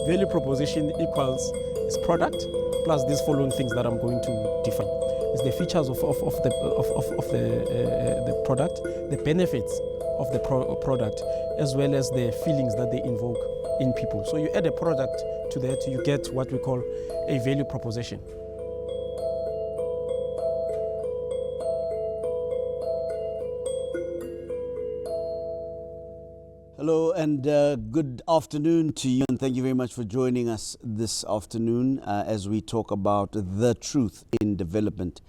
Value proposition equals its product plus these following things that I'm going to define. It's the features of the product, the benefits of the product, as well as the feelings that they invoke in people. So you add a product to that, you get what we call a value proposition. Hello and good afternoon to you, and thank you very much for joining us this afternoon as we talk about the truth in development.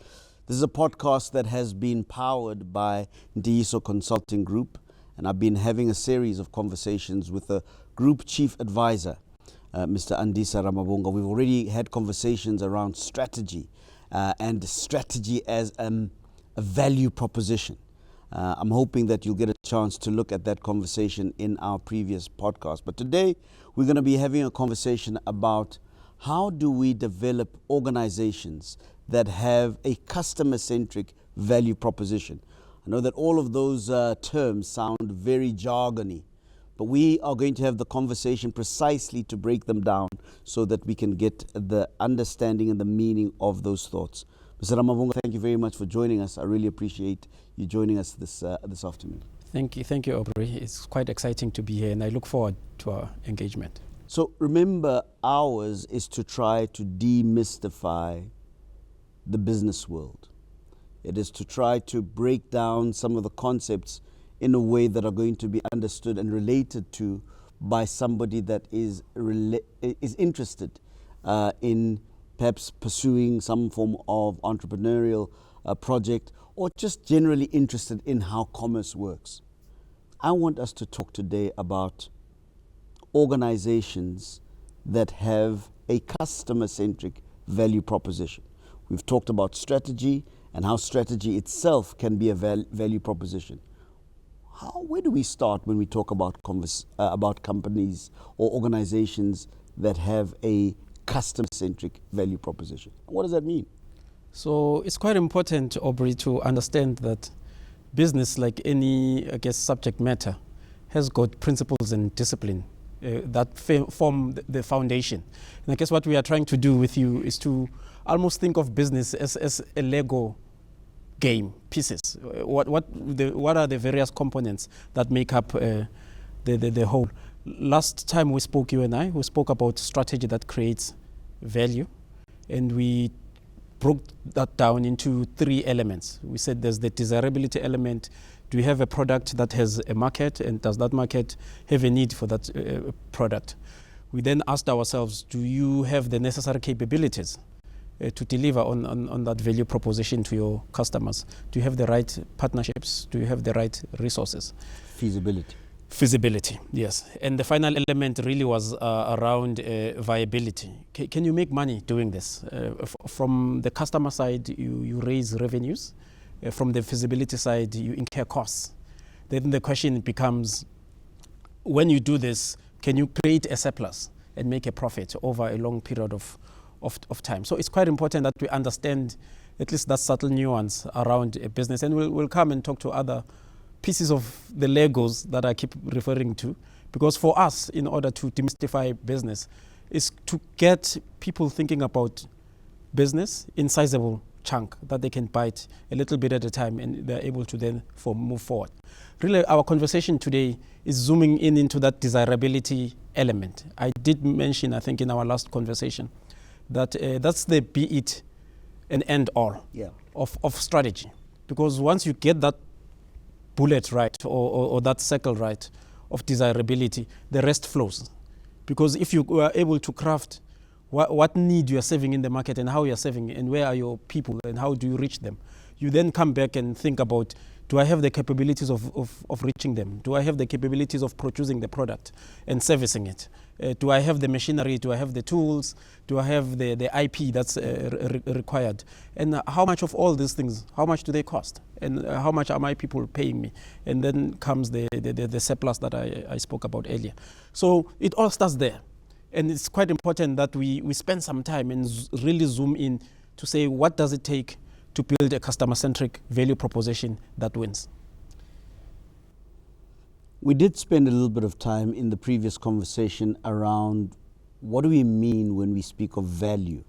This is a podcast that has been powered by Ntiyiso Consulting Group, and I've been having a series of conversations with the Group Chief Advisor, Mr. Andisa Ramabonga. We've already had conversations around strategy and strategy as a value proposition. I'm hoping that you'll get a chance to look at that conversation in our previous podcast. But today, we're going to be having a conversation about how do we develop organizations that have a customer-centric value proposition. I know that all of those terms sound very jargony, but we are going to have the conversation precisely to break them down so that we can get the understanding and the meaning of those thoughts. Mr. Ramabonga, thank you very much for joining us. I really appreciate you joining us this afternoon. Thank you, Aubrey. It's quite exciting to be here, and I look forward to our engagement. So remember, ours is to try to demystify the business world. It is to try to break down some of the concepts in a way that are going to be understood and related to by somebody that is interested in perhaps pursuing some form of entrepreneurial project, or just generally interested in how commerce works. I want us to talk today about organizations that have a customer-centric value proposition. We've talked about strategy and how strategy itself can be a value proposition. Where do we start when we talk about companies or organizations that have a customer-centric value proposition? What does that mean? So it's quite important, Aubrey, to understand that business, like any, subject matter, has got principles and discipline that form the foundation. And I guess what we are trying to do with you is to almost think of business as a Lego game, pieces. What are the various components that make up the whole? Last time we spoke, you and I, we spoke about strategy that creates value, and we broke that down into three elements. We said there's the desirability element. Do you have a product that has a market, and does that market have a need for that product? We then asked ourselves, do you have the necessary capabilities to deliver on that value proposition to your customers? Do you have the right partnerships? Do you have the right resources? Feasibility, yes. And the final element really was around viability. Can you make money doing this? From the customer side, you raise revenues. From the feasibility side, you incur costs. Then the question becomes, when you do this, can you create a surplus and make a profit over a long period of time? So it's quite important that we understand at least that subtle nuance around a business. And we'll come and talk to other pieces of the Legos that I keep referring to, because for us, in order to demystify business, is to get people thinking about business in sizable chunk that they can bite a little bit at a time, and they're able to then move forward. Really, our conversation today is zooming in into that desirability element. I did mention, I think, in our last conversation, that that's the be it and end all of strategy, because once you get that bullet right, or that circle right of desirability, the rest flows. Because if you are able to craft what need you are serving in the market, and how you are serving, and where are your people, and how do you reach them, you then come back and think about, do I have the capabilities of reaching them? Do I have the capabilities of producing the product and servicing it? Do I have the machinery? Do I have the tools? Do I have the IP that's required? And how much of all these things, how much do they cost? And how much are my people paying me? And then comes the surplus that I spoke about earlier. So it all starts there. And it's quite important that we spend some time and really zoom in to say, what does it take to build a customer-centric value proposition that wins? We did spend a little bit of time in the previous conversation around what do we mean when we speak of value?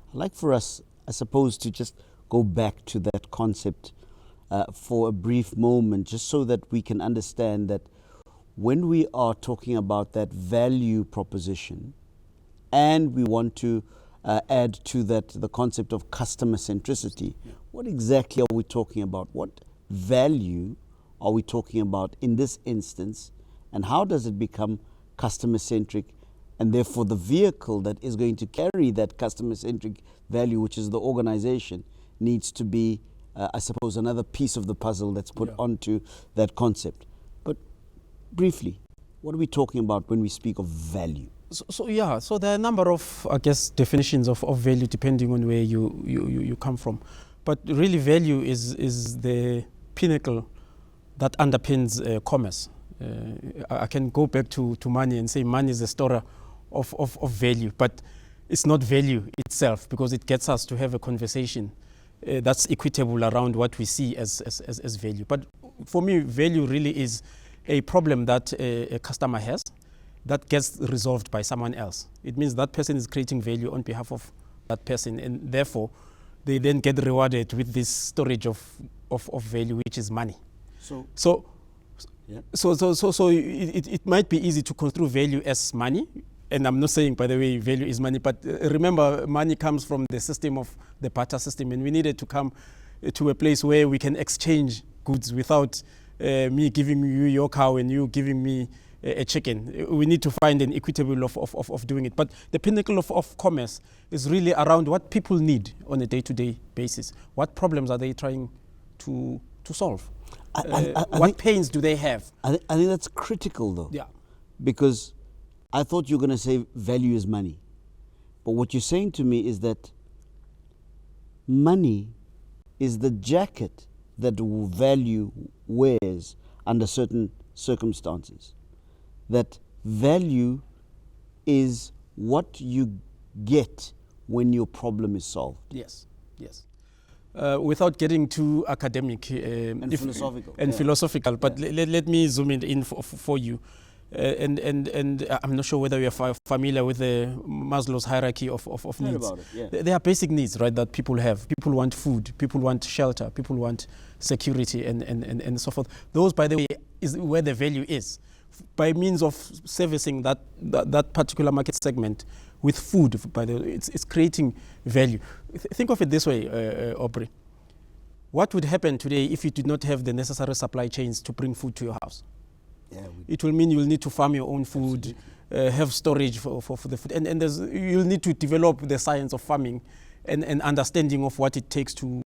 I'd like for us, I suppose, to just go back to that concept for a brief moment, just so that we can understand that when we are talking about that value proposition, and we want to add to that the concept of customer centricity, what exactly are we talking about? What value are we talking about in this instance, and how does it become customer centric? And therefore the vehicle that is going to carry that customer centric value, which is the organization, needs to be, I suppose, another piece of the puzzle that's put onto that concept. But briefly, what are we talking about when we speak of value? So there are a number of, I guess, definitions of value depending on where you come from. But really value is the pinnacle that underpins commerce. I can go back to money and say money is a store of value, but it's not value itself, because it gets us to have a conversation that's equitable around what we see as value. But for me, value really is a problem that a customer has that gets resolved by someone else. It means that person is creating value on behalf of that person, and therefore they then get rewarded with this storage of value, which is money. So it might be easy to construe value as money. And I'm not saying, by the way, value is money, but remember, money comes from the system of the barter system, and we needed to come to a place where we can exchange goods without me giving you your cow and you giving me a chicken. We need to find an equitable of doing it. But the pinnacle of commerce is really around what people need on a day-to-day basis. What problems are they trying to solve? What pains do they have? I think that's critical, though. Yeah. Because I thought you were going to say value is money. But what you're saying to me is that money is the jacket that value wears under certain circumstances. That value is what you get when your problem is solved. Yes. Without getting too academic and philosophical, but let me zoom in for you. And I'm not sure whether you're familiar with the Maslow's hierarchy of needs. About it, yeah. There are basic needs, right, that people have. People want food, people want shelter, people want security, and so forth. Those, by the way, is where the value is. By means of servicing that particular market segment with food, by the way, it's creating value. Think of it this way, Aubrey. What would happen today if you did not have the necessary supply chains to bring food to your house? It will mean you will need to farm your own food, have storage for the food, and you'll need to develop the science of farming and understanding of what it takes to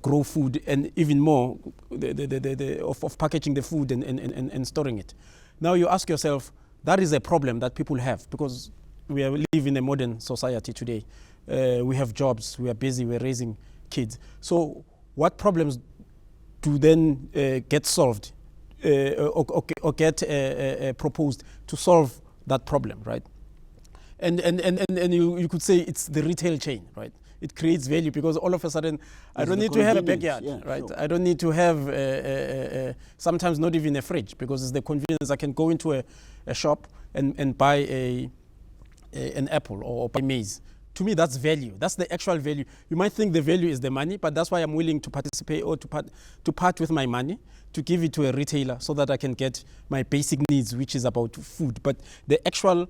grow food, and even more of packaging the food and storing it. Now you ask yourself, that is a problem that people have, because we live in a modern society today. We have jobs, we are busy, we're raising kids. So what problems do then get solved? Or get proposed to solve that problem, right? And you could say it's the retail chain, right? It creates value because all of a sudden I don't need to have a backyard, right? Sure. I don't need to have sometimes not even a fridge, because it's the convenience. I can go into a shop and buy an apple or buy maize. To me, that's value. That's the actual value. You might think the value is the money, but that's why I'm willing to participate or to part with my money, to give it to a retailer so that I can get my basic needs, which is about food. But the actual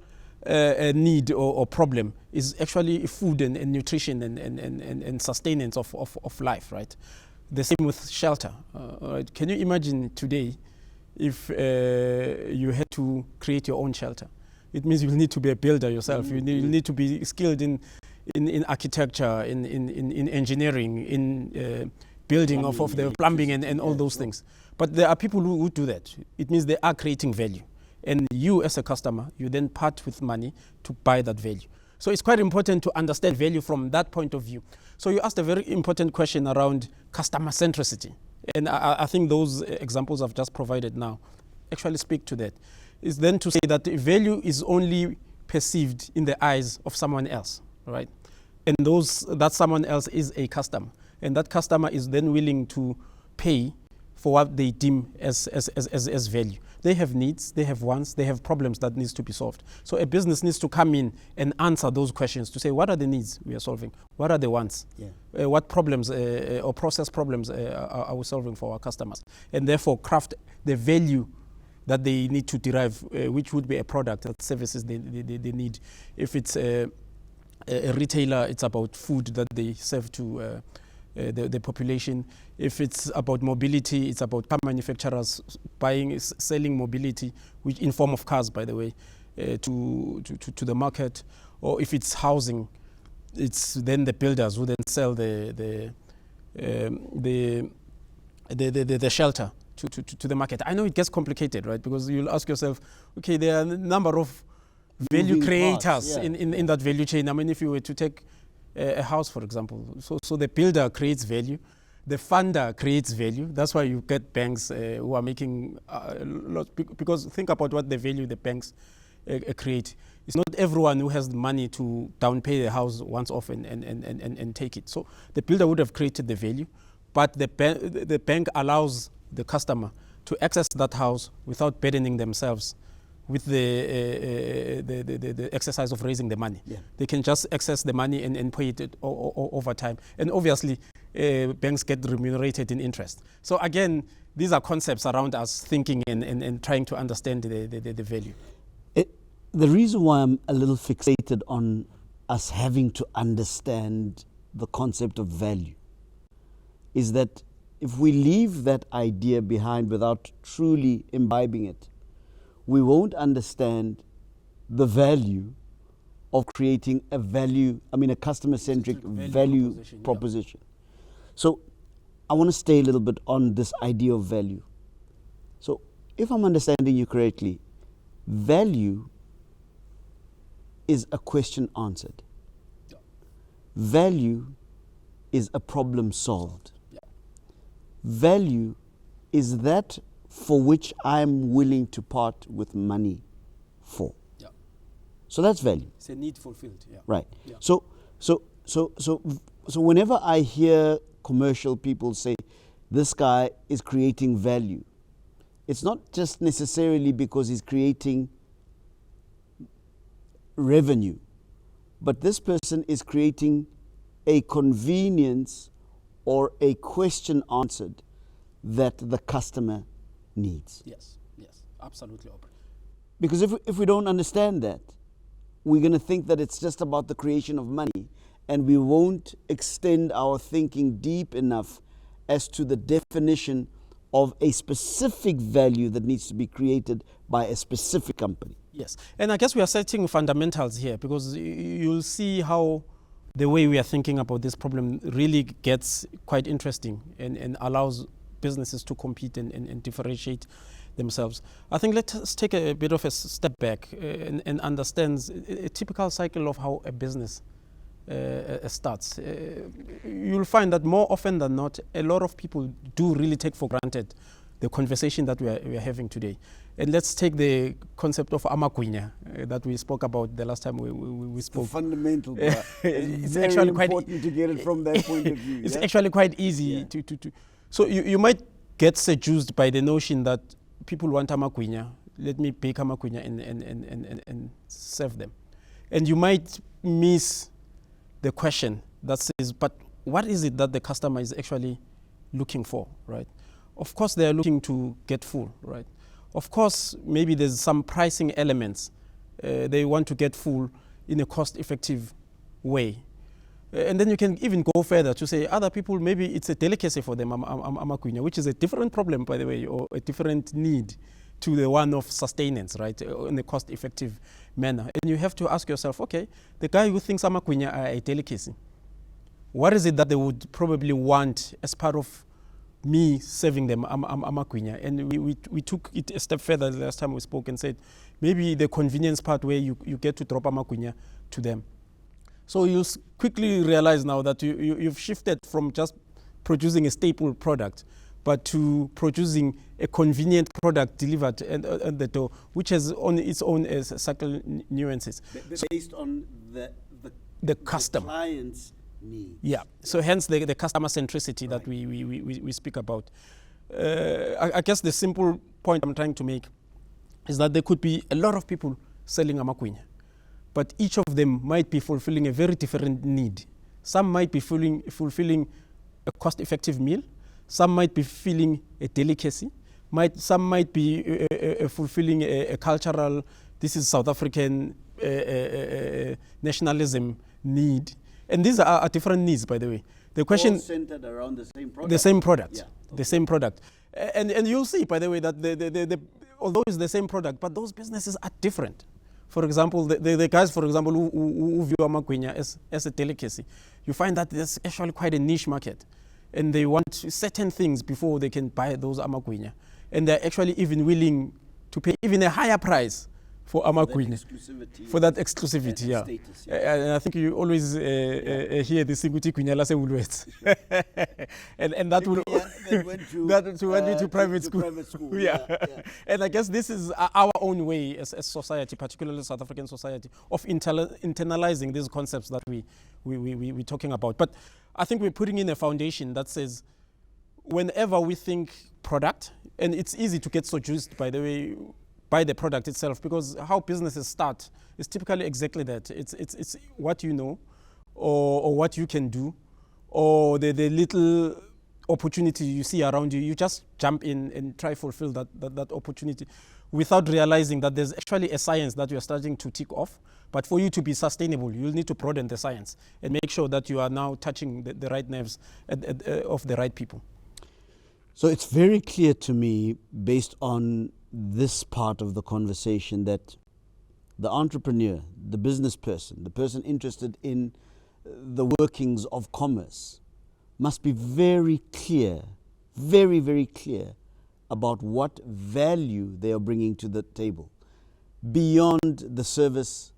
need or problem is actually food and nutrition and sustenance of life, right? The same with shelter. Right? Can you imagine today if you had to create your own shelter? It means you'll need to be a builder yourself. Mm-hmm. You'll need to be skilled in architecture, in engineering, in building of the plumbing and all those things. But there are people who do that. It means they are creating value. And you as a customer, you then part with money to buy that value. So it's quite important to understand value from that point of view. So you asked a very important question around customer centricity. And I think those examples I've just provided now actually speak to that. Is then to say that value is only perceived in the eyes of someone else, right? And that someone else is a customer. And that customer is then willing to pay for what they deem as value. They have needs, they have wants, they have problems that needs to be solved. So a business needs to come in and answer those questions to say, what are the needs we are solving? What are the wants? Yeah. What problems or process problems are we solving for our customers? And therefore craft the value that they need to derive, which would be a product that services they need. If it's a retailer, it's about food that they serve to the population. If it's about mobility, it's about car manufacturers selling mobility, which in form of cars, by the way, to the market. Or if it's housing, it's then the builders who then sell the shelter to the market. I know it gets complicated, right? Because you'll ask yourself, okay, there are a number of value Moving creators parts, yeah. in that value chain. I mean, if you were to take a house, for example, so the builder creates value, the funder creates value. That's why you get banks who are making lots, because think about what the value the banks create. It's not everyone who has the money to down pay the house once off and take it. So the builder would have created the value, but the bank allows the customer to access that house without burdening themselves with the exercise of raising the money. Yeah. They can just access the money and pay it over time. And obviously, banks get remunerated in interest. So again, these are concepts around us thinking and trying to understand the value. The reason why I'm a little fixated on us having to understand the concept of value is that if we leave that idea behind without truly imbibing it, we won't understand the value of creating a customer-centric value proposition. Yeah. So I want to stay a little bit on this idea of value. So if I'm understanding you correctly, value is a question answered. Yeah. Value is a problem solved. Yeah. Value is that for which I'm willing to part with money for. Yeah. So that's value. It's a need fulfilled. Yeah. Right. Yeah. So whenever I hear commercial people say, this guy is creating value, it's not just necessarily because he's creating revenue, but this person is creating a convenience or a question answered that the customer needs. Yes, absolutely. Because if we don't understand that, we're going to think that it's just about the creation of money, and we won't extend our thinking deep enough as to the definition of a specific value that needs to be created by a specific company. Yes, and I guess we are setting fundamentals here, because you'll see how the way we are thinking about this problem really gets quite interesting and allows businesses to compete and differentiate themselves. I think let's take a bit of a step back and understand a typical cycle of how a business starts. You'll find that more often than not, a lot of people do really take for granted the conversation that we are having today. And let's take the concept of amagwinya that we spoke about the last time we spoke. The fundamental part. It's very actually important to get it from that point of view. It's actually quite easy to. So you might get seduced by the notion that people want amagwinya. Let me bake amagwinya and serve them. And you might miss the question that says, but what is it that the customer is actually looking for, right? Of course, they are looking to get full, right? Of course, maybe there's some pricing elements. They want to get full in a cost-effective way. And then you can even go further to say other people, maybe it's a delicacy for them, amagwinya, which is a different problem, by the way, or a different need to the one of sustenance, right, in a cost-effective manner. And you have to ask yourself, okay, the guy who thinks amagwinya are a delicacy, what is it that they would probably want as part of me serving them amagwinya? And we took it a step further the last time we spoke and said, maybe the convenience part where you get to drop amagwinya to them. So you'll quickly realize now that you've shifted from just producing a staple product, but to producing a convenient product delivered at the door, which has on its own subtle nuances. Based on the customer. The client's needs. Yeah. So hence the customer centricity that we speak about. I guess the simple point I'm trying to make is that there could be a lot of people selling amakwinya, but each of them might be fulfilling a very different need. Some might be fulfilling a cost-effective meal. Some might be filling a delicacy. Some might be fulfilling a cultural, this is South African nationalism need. And these are different needs, by the way. The question, all centered around the same product. The same product. Yeah. Okay. The same product. And you'll see, by the way, that although it's the same product, but those businesses are different. For example, the guys, for example, who view amakwinya as a delicacy, you find that there's actually quite a niche market. And they want certain things before they can buy those amakwinya. And they're actually even willing to pay even a higher price for amakwinya. For that exclusivity, yeah. Status, And I think you always hear this thing, and that will went me to private school. Yeah. And I guess this is our own way as society, particularly South African society, of internalizing these concepts that we're talking about. But I think we're putting in a foundation that says, whenever we think product, and it's easy to get seduced, by the way, by the product itself, because how businesses start is typically exactly that. It's what you know, or what you can do, or the little opportunity you see around you. You just jump in and try fulfill that opportunity, without realizing that there's actually a science that you're starting to tick off. But for you to be sustainable, you'll need to broaden the science and make sure that you are now touching the right nerves of the right people. So it's very clear to me, based on this part of the conversation, that the entrepreneur, the business person, the person interested in the workings of commerce, must be very clear, very, very clear about what value they are bringing to the table beyond the service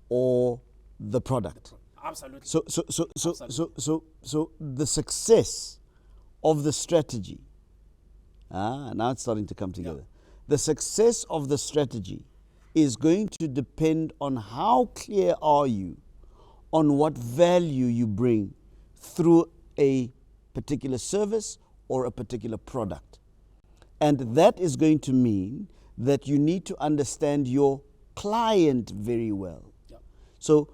or the product. Absolutely. So the success of the strategy, now it's starting to come together. Yeah. The success of the strategy is going to depend on how clear are you on what value you bring through a particular service or a particular product. And that is going to mean that you need to understand your client very well. Yeah. So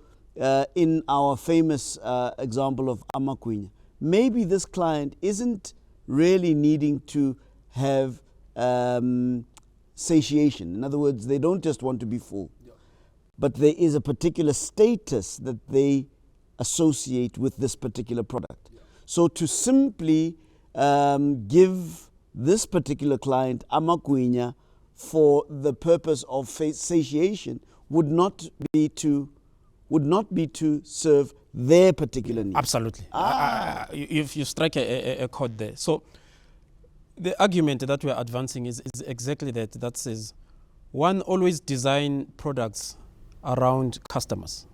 in our famous example of amakwinya, maybe this client isn't really needing to have satiation. In other words, they don't just want to be full. Yeah. But there is a particular status that they associate with this particular product. Yeah. So to simply give this particular client amakwinya for the purpose of satiation would not be to serve their particular needs. Absolutely. You strike a chord there. So the argument that we're advancing is exactly that. That says, one, always design products around customers.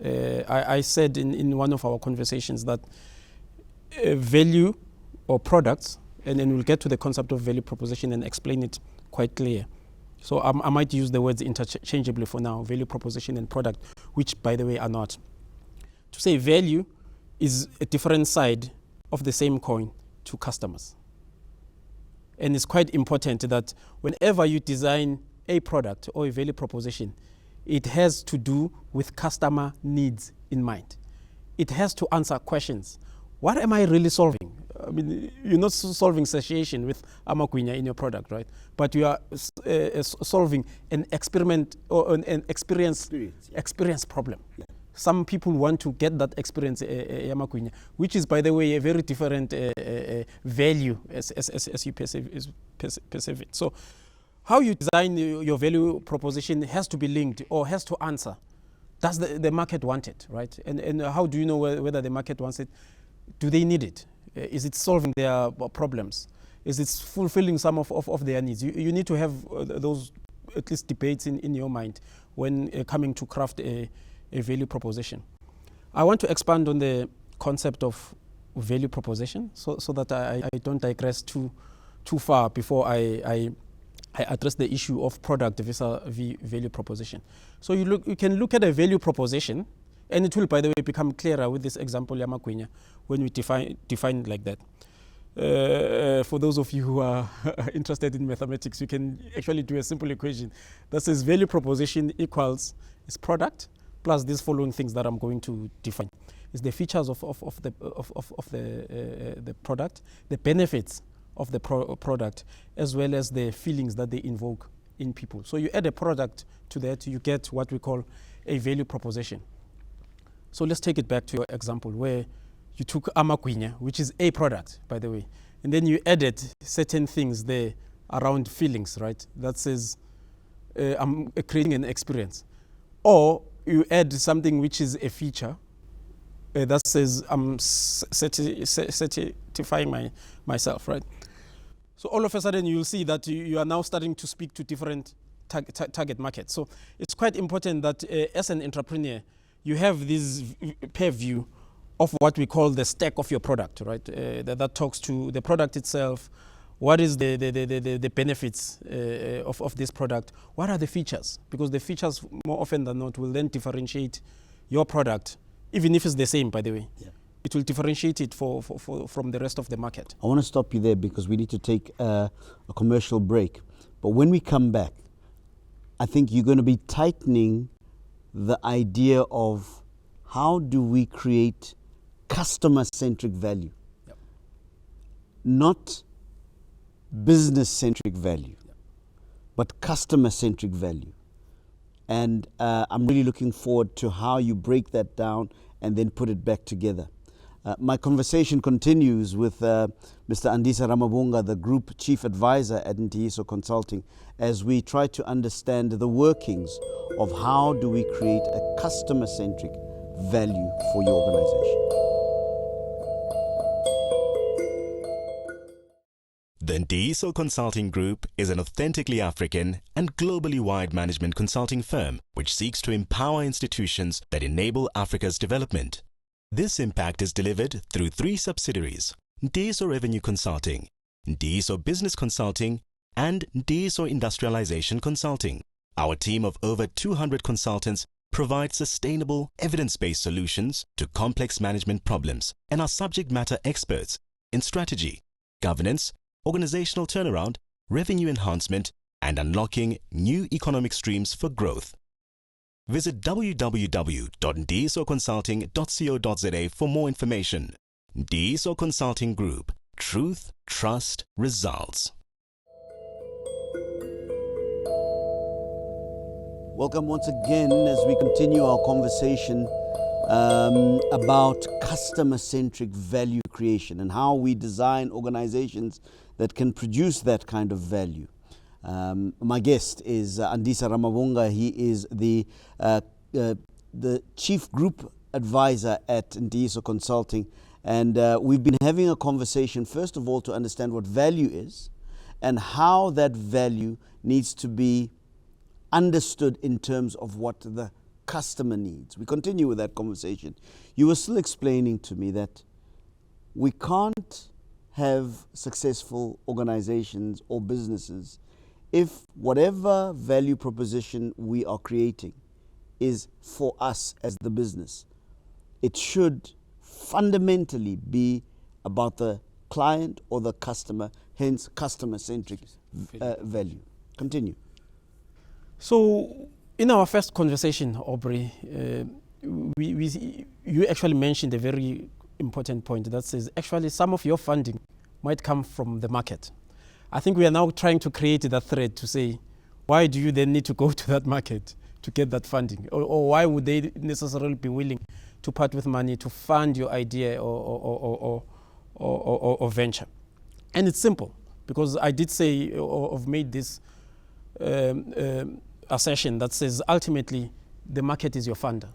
I said in one of our conversations that value or products, and then we'll get to the concept of value proposition and explain it quite clear. So I might use the words interchangeably for now, value proposition and product, which, by the way, are not. To say value is a different side of the same coin to customers. And it's quite important that whenever you design a product or a value proposition, it has to do with customer needs in mind. It has to answer questions. What am I really solving? I mean, you're not solving satiation with amakwinya in your product, right? But you are solving an experiment or an experience problem. Yeah. Some people want to get that experience, amakwinya, which is, by the way, a very different value as you perceive it. So how you design your value proposition has to be linked or has to answer. Does the market want it, right? And how do you know whether the market wants it? Do they need it? Is it solving their problems? Is it fulfilling some of their needs? You need to have those, at least, debates in your mind when coming to craft a value proposition. I want to expand on the concept of value proposition so that I don't digress too far before I address the issue of product vis-a-vis value proposition. So you can look at a value proposition, and it will, by the way, become clearer with this example, amakwinya, when we define it like that. For those of you who are interested in mathematics, you can actually do a simple equation that says value proposition equals its product plus these following things that I'm going to define. It's the features of the product, the benefits of the product, as well as the feelings that they invoke in people. So you add a product to that, you get what we call a value proposition. So let's take it back to your example where you took Amakwinya, which is a product, by the way, and then you added certain things there around feelings, right? That says I'm creating an experience. Or you add something which is a feature that says I'm certifying myself, right? So all of a sudden you'll see that you are now starting to speak to different target markets. So it's quite important that as an entrepreneur, you have this purview of what we call the stack of your product, right? That talks to the product itself. What is the benefits of this product? What are the features? Because the features, more often than not, will then differentiate your product, even if it's the same, by the way. Yeah. It will differentiate it from the rest of the market. I want to stop you there because we need to take a commercial break. But when we come back, I think you're going to be tightening the idea of how do we create customer-centric value, not business-centric value, but customer-centric value. And I'm really looking forward to how you break that down and then put it back together. My conversation continues with Mr. Andisa Ramabunga, the Group Chief Advisor at Ntiyiso Consulting, as we try to understand the workings of how do we create a customer-centric value for your organization. The Ntiyiso Consulting Group is an authentically African and globally wide management consulting firm which seeks to empower institutions that enable Africa's development. This impact is delivered through 3 subsidiaries: Ntiyiso Revenue Consulting, Ntiyiso Business Consulting, and Ntiyiso Industrialization Consulting. Our team of over 200 consultants provide sustainable, evidence-based solutions to complex management problems and are subject matter experts in strategy, governance, organizational turnaround, revenue enhancement, and unlocking new economic streams for growth. Visit www.ntiyisoconsulting.co.za for more information. Ntiyiso Consulting Group. Truth, trust, results. Welcome once again as we continue our conversation about customer-centric value creation and how we design organizations that can produce that kind of value. My guest is Andisa Ramabunga. He is the Chief Group Advisor at Ntiyiso Consulting. And we've been having a conversation, first of all, to understand what value is and how that value needs to be understood in terms of what the customer needs. We continue with that conversation. You were still explaining to me that we can't have successful organizations or businesses if whatever value proposition we are creating is for us as the business. It should fundamentally be about the client or the customer, hence customer-centric value. Continue. So in our first conversation, Aubrey, you actually mentioned a very important point that says actually some of your funding might come from the market. I think we are now trying to create that thread to say, why do you then need to go to that market to get that funding? Or why would they necessarily be willing to part with money to fund your idea or venture? And it's simple, because I did say, or have made this assertion that says ultimately the market is your funder.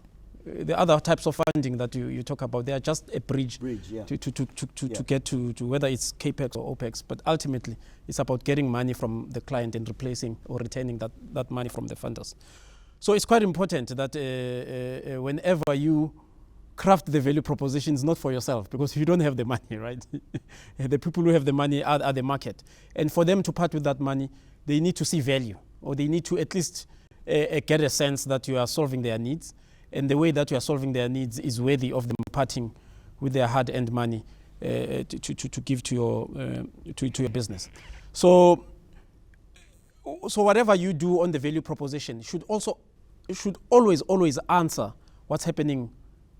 The other types of funding that you talk about, they are just a bridge yeah. to get to whether it's CAPEX or OPEX, but ultimately it's about getting money from the client and replacing or retaining that money from the funders. So it's quite important that whenever you craft the value propositions, not for yourself, because you don't have the money, right? The people who have the money are the market. And for them to part with that money, they need to see value, or they need to at least get a sense that you are solving their needs. And the way that you are solving their needs is worthy of them parting with their hard-earned money to give to your to your business. So whatever you do on the value proposition should always answer what's happening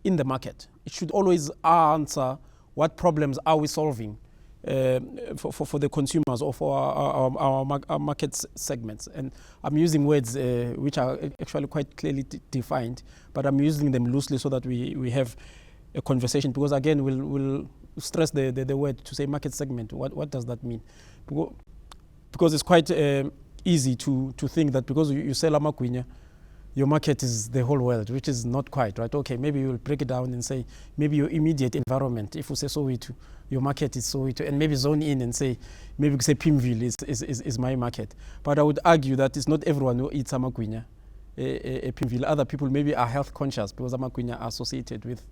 in the market. It should always answer what problems are we solving for the consumers or for our market segments. And I'm using words which are actually quite clearly defined, but I'm using them loosely so that we have a conversation, because again we'll stress the word to say market segment. What does that mean? Because it's quite easy to think that because you sell amagwinya, your market is the whole world, which is not quite, right? Okay, maybe you will break it down and say maybe your immediate environment. If we say Soweto, your market is Soweto, and maybe zone in and say maybe we say Pimville is my market. But I would argue that it's not everyone who eats amagwinya. Pimville, other people maybe are health conscious because amagwinya are associated with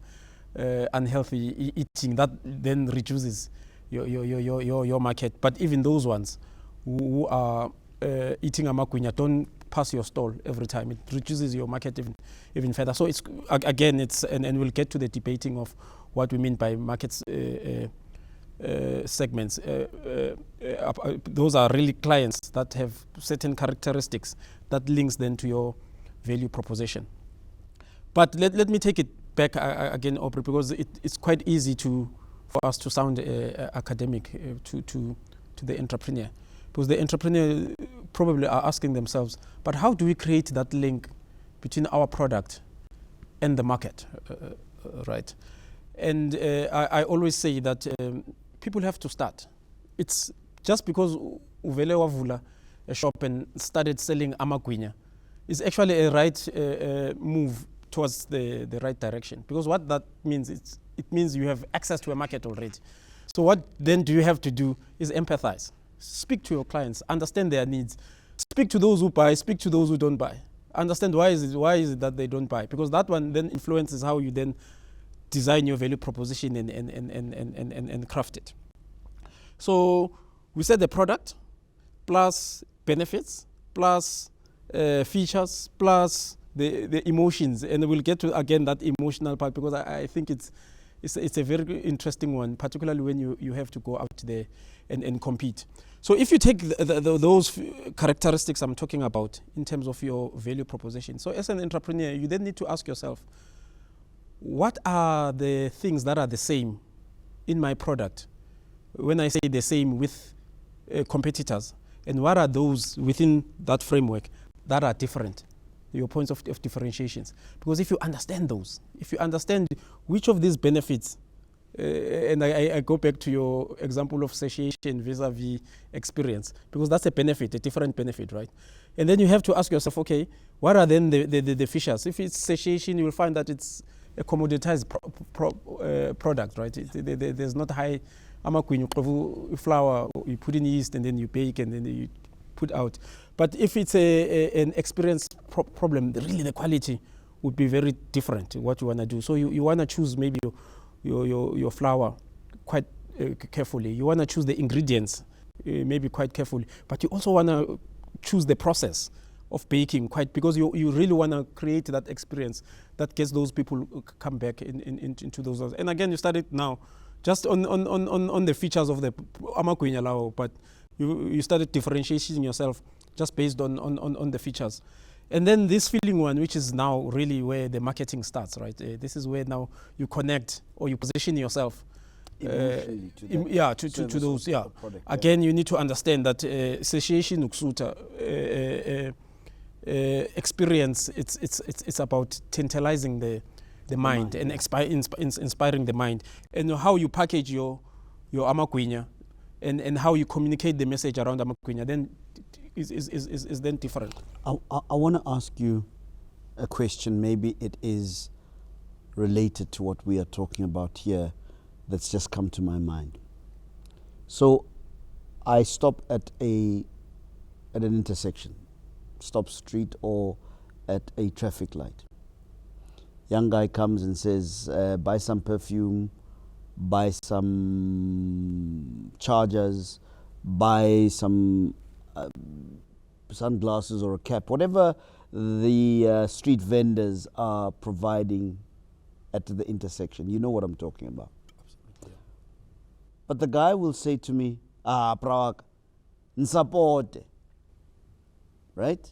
unhealthy eating. That then reduces your market. But even those ones who are eating amagwinya don't pass your stall every time. It reduces your market even further. So it's again, and we'll get to the debating of what we mean by markets segments. Those are really clients that have certain characteristics that links then to your value proposition. But let me take it back again, Aubrey, because it's quite easy for us to sound academic to the entrepreneur. Because the entrepreneur probably are asking themselves, but how do we create that link between our product and the market, right? And I always say that people have to start. It's just because uvele wavula a shop and started selling amagwinya is actually a right move towards the right direction. Because what that means, it means you have access to a market already. So what then do you have to do is empathize. Speak to your clients, understand their needs. Speak to those who buy, speak to those who don't buy. Understand why is it that they don't buy? Because that one then influences how you then design your value proposition and craft it. So we said the product plus benefits plus features plus the emotions, and we'll get to again that emotional part, because I think it's a very interesting one, particularly when you have to go out there and compete. So if you take those characteristics I'm talking about in terms of your value proposition, so as an entrepreneur, you then need to ask yourself, what are the things that are the same in my product when I say the same with competitors, and what are those within that framework that are different, your points of differentiations? Because if you understand those, if you understand which of these benefits, and I go back to your example of satiation vis-a-vis experience, because that's a benefit, a different benefit, right? And then you have to ask yourself, okay, what are then the features? If it's satiation, you will find that it's a commoditized product, right? There's not high amagwinya flour, you put in yeast and then you bake and then you put out. But if it's an experience problem, really the quality would be very different what you want to do. So you want to choose maybe your flour quite carefully. You want to choose the ingredients maybe quite carefully. But you also want to choose the process of baking because you really want to create that experience that gets those people come back into those. And again, you started now just on the features of the amagwinya lao, but you started differentiating yourself just based on the features. And then this feeling one, which is now really where the marketing starts, right? This is where now you connect or you position yourself Emotionally to those. Yeah. Product, Again, you need to understand that satiation uksuta experience. It's about tantalizing the mind and inspiring the mind, and how you package your amagwinya and how you communicate the message around amagwinya then is then different. I want to ask you a question. Maybe it is related to what we are talking about here that's just come to my mind. So I stop at an intersection, stop street or at a traffic light. Young guy comes and says, buy some perfume, buy some chargers, buy some sunglasses or a cap, whatever the street vendors are providing at the intersection. You know what I'm talking about. Absolutely. But the guy will say to me, Prawak, nsapote. Right?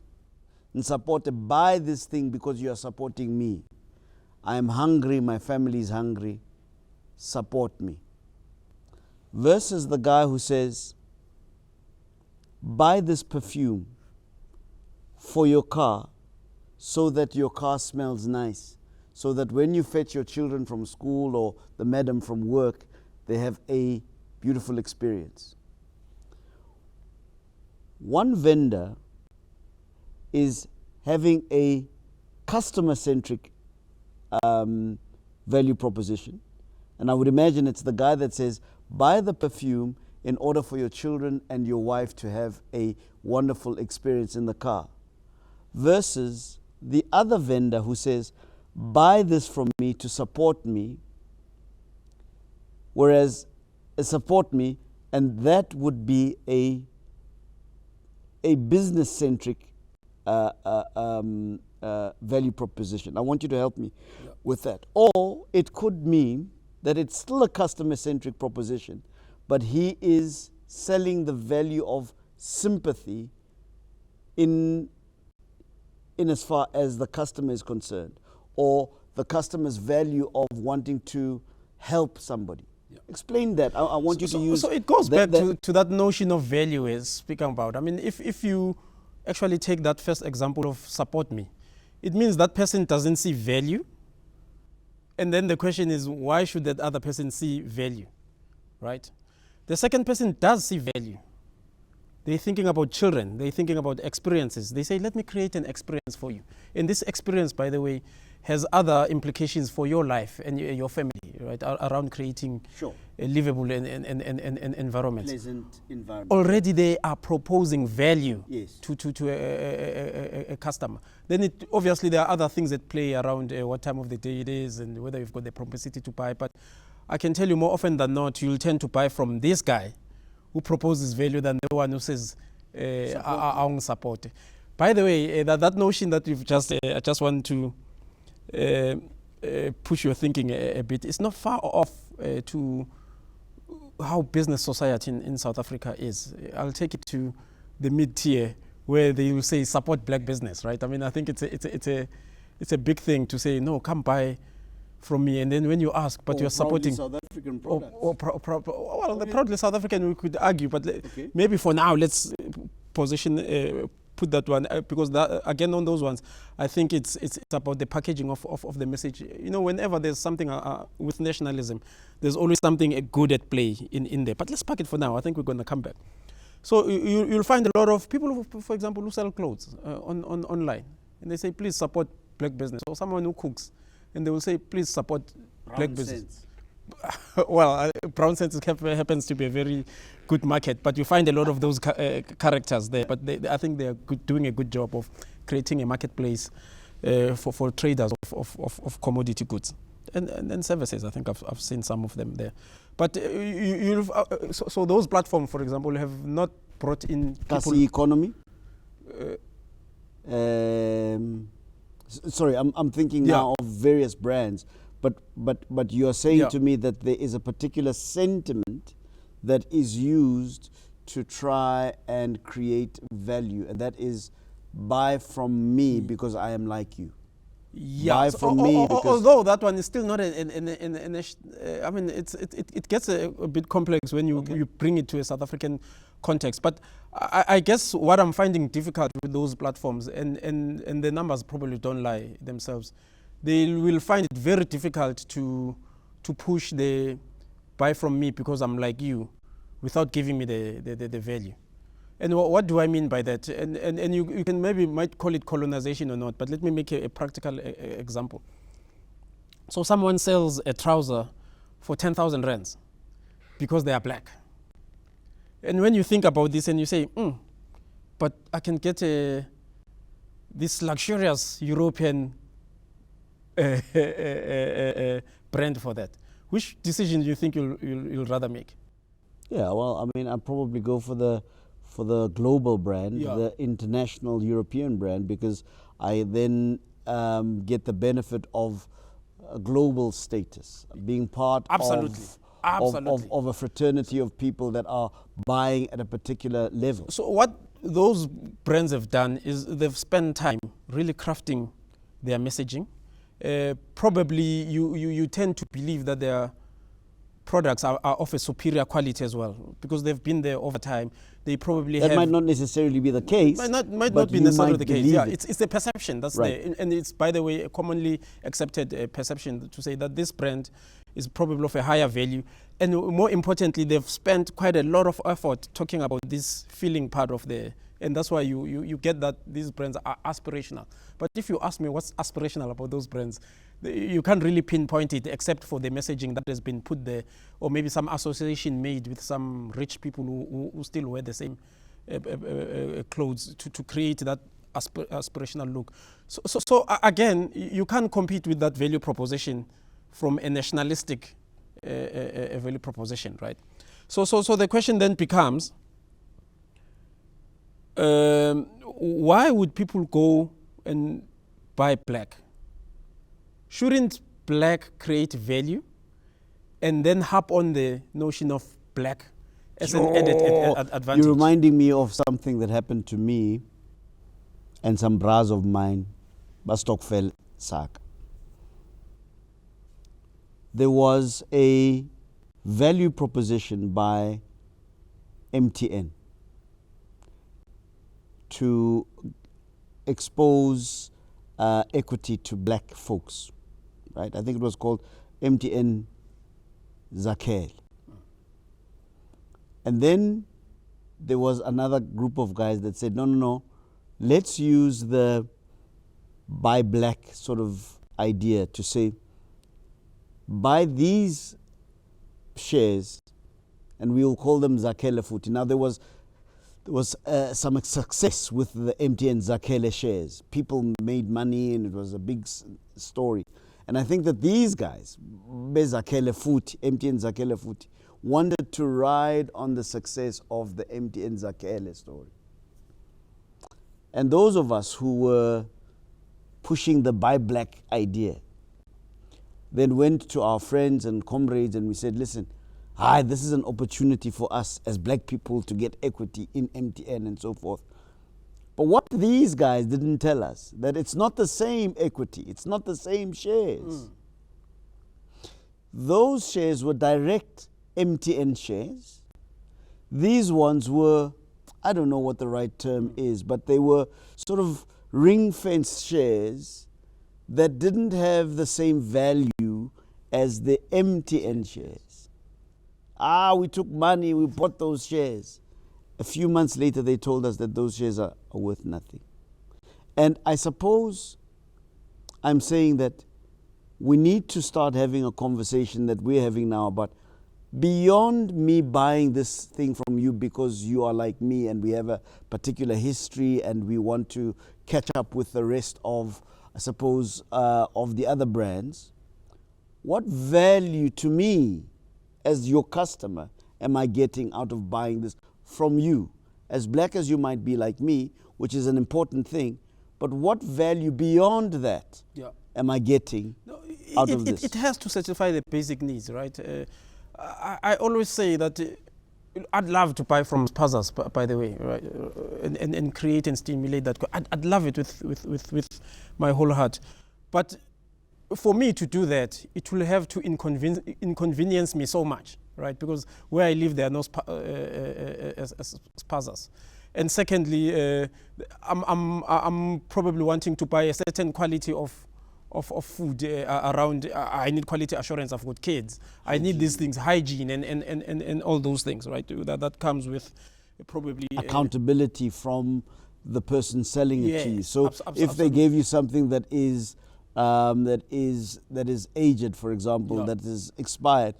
Nsapote, buy this thing because you are supporting me. I am hungry, my family is hungry. Support me. Versus the guy who says, buy this perfume for your car so that your car smells nice. So that when you fetch your children from school or the madam from work, they have a beautiful experience. One vendor is having a customer-centric value proposition. And I would imagine it's the guy that says, buy the perfume in order for your children and your wife to have a wonderful experience in the car. Versus the other vendor who says, buy this from me to support me, whereas support me, and that would be a business-centric value proposition. I want you to help me with that. Or it could mean that it's still a customer-centric proposition, but he is selling the value of sympathy in as far as the customer is concerned, or the customer's value of wanting to help somebody. Explain that. I want you to use... So it goes back to that notion of value we're speaking about. I mean, if you actually take that first example of support me, it means that person doesn't see value. And then the question is, why should that other person see value, right? The second person does see value. They're thinking about children. They're thinking about experiences. They say, let me create an experience for you. And this experience, by the way, has other implications for your life and your family, right? Around creating a livable environment. Pleasant environment. Already they are proposing value Yes. to a customer. Then obviously there are other things that play around what time of the day it is and whether you've got the propensity to buy. But I can tell you more often than not, you'll tend to buy from this guy who proposes value than the one who says, I won't support. By the way, that notion that you've just, I just want to push your thinking a bit. It's not far off to how business society in South Africa is. I'll take it to the mid-tier where they will say support black business, right? I mean, I think it's a big thing to say, no, come buy from me. And then when you ask, but you're supporting South African products. Well, the proudly South African, we could argue, but maybe for now, let's position put that one because that, again on those ones, I think it's about the packaging of the message. You know, whenever there's something with nationalism, there's always something good at play in there. But let's pack it for now. I think we're going to come back. So you'll find a lot of people, who, for example, who sell clothes online, and they say, please support black business, or someone who cooks, and they will say, please support black business. Well, Brown Sense happens to be a very good market, but you find a lot of those characters there. But I think they're doing a good job of creating a marketplace for traders of commodity goods and services. I think I've seen some of them there. But so those platforms, for example, have not brought in people. Kasi economy? Sorry, I'm thinking now of various brands. But you are saying to me that there is a particular sentiment that is used to try and create value, and that is buy from me because I am like you. Yeah, buy from me because although that one is still not I mean, it gets a bit complex when you bring it to a South African context. But I guess what I'm finding difficult with those platforms, and the numbers probably don't lie themselves, they will find it very difficult to push the buy from me because I'm like you without giving me the value. And what do I mean by that? And you can might call it colonization or not, but let me make a practical example. So someone sells a trouser for 10,000 rands because they are black. And when you think about this and you say, but I can get this luxurious European brand for that. Which decision do you think you'll rather make? Yeah, well, I mean, I'd probably go for the global brand, the international European brand, because I then get the benefit of a global status, being part Absolutely. of a fraternity of people that are buying at a particular level. So what those brands have done is they've spent time really crafting their messaging. Probably you tend to believe that their products are of a superior quality as well, because they've been there over time. They probably That might not necessarily be the case. Might not but be you necessarily might the case. believe Yeah, it. it's the perception. That's Right. and it's, by the way, a commonly accepted perception to say that this brand is probably of a higher value. And more importantly, they've spent quite a lot of effort talking about this feeling part of and that's why you get that these brands are aspirational. But if you ask me what's aspirational about those brands, you can't really pinpoint it except for the messaging that has been put there, or maybe some association made with some rich people who still wear the same clothes to create that aspirational look. So again, you can't compete with that value proposition from a nationalistic value proposition, right? So the question then becomes, why would people go and buy black? Shouldn't black create value and then hop on the notion of black as an added advantage? You're reminding me of something that happened to me and some bras of mine, Bastokfel Sak. There was a value proposition by MTN to expose equity to black folks, right? I think it was called MTN Zakhele. And then there was another group of guys that said, no, let's use the buy black sort of idea to say, buy these shares and we will call them Zakhele Futhi. Now there was some success with the MTN Zakhele shares. People made money and it was a big story. And I think that these guys, Zakhele Futhi, MTN Zakhele Futhi, wanted to ride on the success of the MTN Zakhele story. And those of us who were pushing the buy black idea then went to our friends and comrades and we said, listen, this is an opportunity for us as black people to get equity in MTN and so forth. But what these guys didn't tell us, that it's not the same equity, it's not the same shares. Those shares were direct MTN shares. These ones were, I don't know what the right term is, but they were sort of ring-fence shares that didn't have the same value as the MTN shares. We took money, we bought those shares. A few months later, they told us that those shares are worth nothing. And I suppose I'm saying that we need to start having a conversation that we're having now about beyond me buying this thing from you because you are like me and we have a particular history and we want to catch up with the rest of, I suppose, of the other brands. What value to me as your customer am I getting out of buying this from you? As black as you might be like me, which is an important thing, but what value beyond that am I getting out of this? It has to satisfy the basic needs, right? I always say that I'd love to buy from Spazas, by the way, right? And create and stimulate that. I'd love it with my whole heart. But for me to do that, it will have to inconvenience me so much, right? Because where I live, there are no Spazas. And secondly, I'm probably wanting to buy a certain quality of food around. I need quality assurance. I've got kids. I need these things, hygiene and all those things, right? That comes with probably accountability from the person selling it to you. So if absolutely. they gave you something that is aged, for example, that is expired,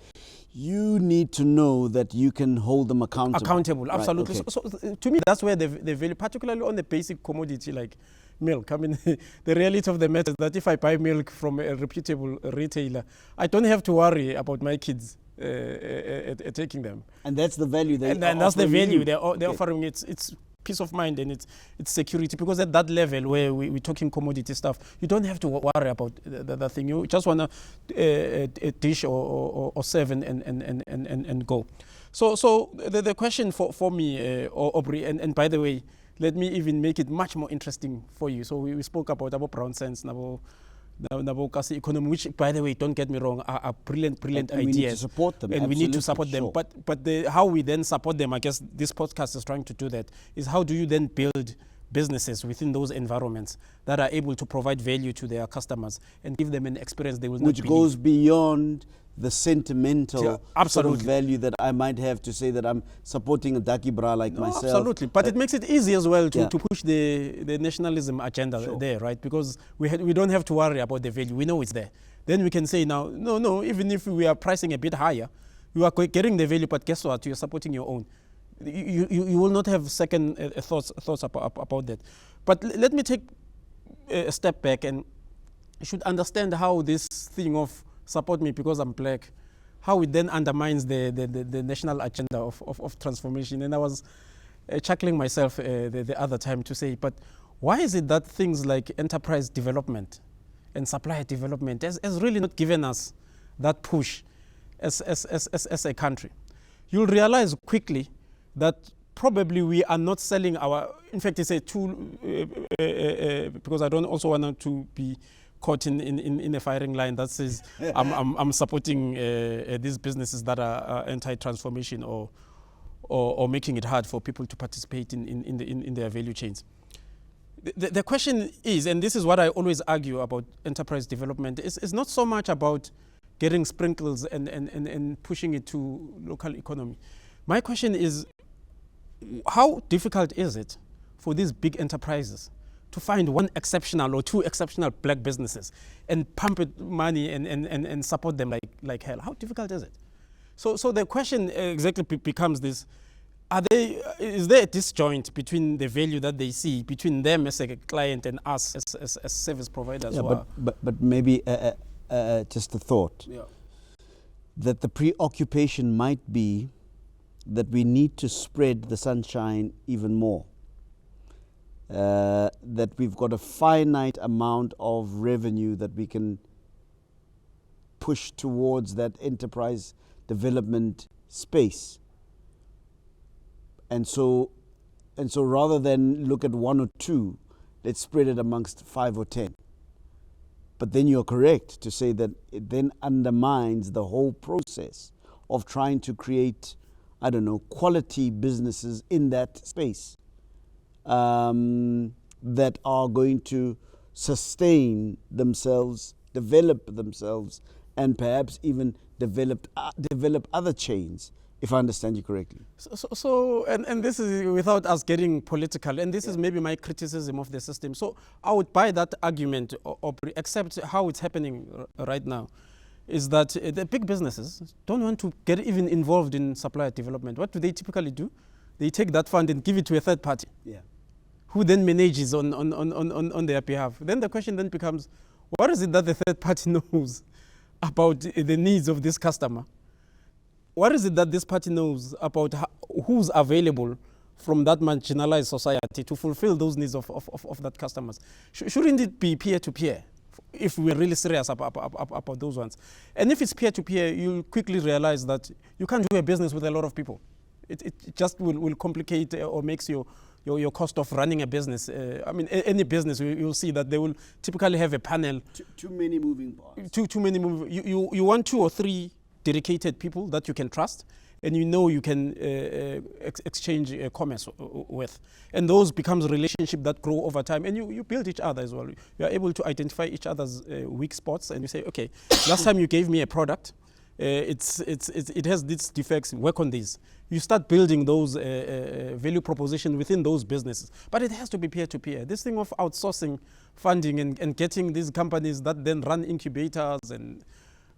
you need to know that you can hold them accountable. Right, absolutely. Okay. So to me, that's where the value, particularly on the basic commodity like milk. I mean, the reality of the matter is that if I buy milk from a reputable retailer, I don't have to worry about my kids taking them. And that's the value and that's the value they're offering. It's peace of mind and it's security, because at that level where we're talking commodity stuff, you don't have to worry about the thing. You just want to dish or serve and go. So the question for me, Aubrey, and by the way, let me even make it much more interesting for you. So we spoke about brown sense, kasi economy, which, by the way, don't get me wrong, are brilliant and ideas. We need to support them. And we need to support them. Sure. But how we then support them, I guess this podcast is trying to do that, is how do you then build businesses within those environments that are able to provide value to their customers and give them an experience they will not Which goes beyond the sentimental sort of value that I might have to say that I'm supporting a Daki Bra like myself. Absolutely, but it makes it easy as well to push the nationalism agenda there, right? Because we don't have to worry about the value. We know it's there. Then we can say now, no, even if we are pricing a bit higher, you are getting the value, but guess what? You're supporting your own. You will not have second thoughts about that. But let me take a step back, and you should understand how this thing of support me because I'm black, how it then undermines the national agenda of transformation. And I was chuckling myself the other time to say, but why is it that things like enterprise development and supplier development has really not given us that push as a country? You'll realize quickly that probably we are not selling our, in fact, it's a tool, because I don't also want to be caught in a firing line that says I'm supporting these businesses that are anti-transformation or making it hard for people to participate in their value chains. The question is, and this is what I always argue about enterprise development, is not so much about getting sprinkles and pushing it to local economy. My question is, how difficult is it for these big enterprises to find one exceptional or two exceptional black businesses and pump it money and support them like hell? How difficult is it? So the question exactly becomes this: is there a disjoint between the value that they see between them as a client and us as service providers? Yeah, but maybe just a thought that the preoccupation might be that we need to spread the sunshine even more. That we've got a finite amount of revenue that we can push towards that enterprise development space. And so rather than look at one or two, let's spread it amongst 5 or 10. But then you're correct to say that it then undermines the whole process of trying to create, quality businesses in that space. That are going to sustain themselves, develop themselves, and perhaps even develop other chains, if I understand you correctly. So this is without us getting political, and this is maybe my criticism of the system. So I would buy that argument, except how it's happening right now is that the big businesses don't want to get even involved in supplier development. What do they typically do? They take that fund and give it to a third party, who then manages on their behalf. Then the question then becomes, what is it that the third party knows about the needs of this customer? What is it that this party knows about who's available from that marginalized society to fulfill those needs of that customers? Shouldn't it be peer-to-peer if we're really serious about those ones? And if it's peer-to-peer, you'll quickly realize that you can't do a business with a lot of people. It just will complicate or makes your cost of running a business. Any business, you'll see that they will typically have a panel. Too many moving parts. Too many moving. You want 2 or 3 dedicated people that you can trust, and you can exchange commerce with, and those becomes a relationship that grow over time, and you build each other as well. You are able to identify each other's weak spots, and you say, okay, last time you gave me a product, it has these defects, work on these. You start building those value proposition within those businesses. But it has to be peer-to-peer. This thing of outsourcing funding and getting these companies that then run incubators and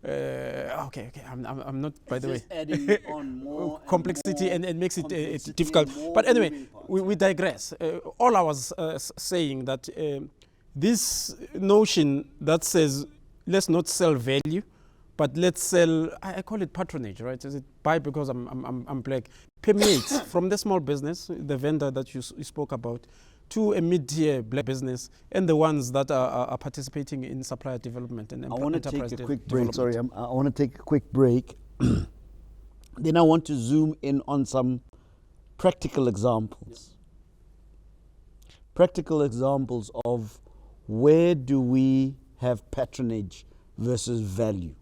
I'm not, by the way, adding on more complexity and makes it difficult. But anyway, we digress. All I was saying that this notion that says let's not sell value, but let's sell, I call it patronage, right? Is it buy because I'm black? Permeates from the small business, the vendor that you spoke about, to a mid-tier black business, and the ones that are participating in supplier development and I want to enterprise take a quick break. development. Sorry, I want to take a quick break. Then I want to zoom in on some practical examples. Practical examples of where do we have patronage versus value.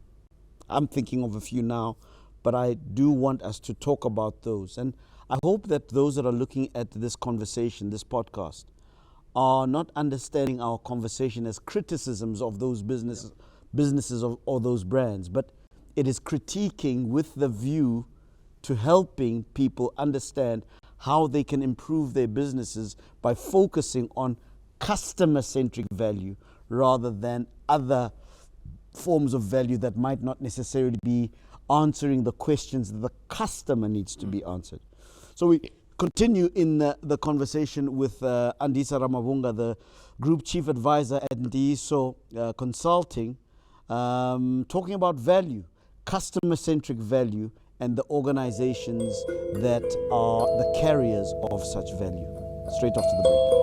I'm thinking of a few now, but I do want us to talk about those. And I hope that those that are looking at this conversation, this podcast, are not understanding our conversation as criticisms of those businesses or those brands, but it is critiquing with the view to helping people understand how they can improve their businesses by focusing on customer-centric value rather than other forms of value that might not necessarily be answering the questions that the customer needs to be answered. So we continue in the conversation with Ntiyiso Ramavunga, the Group Chief Advisor at Ntiyiso Consulting, talking about value, customer-centric value, and the organizations that are the carriers of such value. Straight after the break.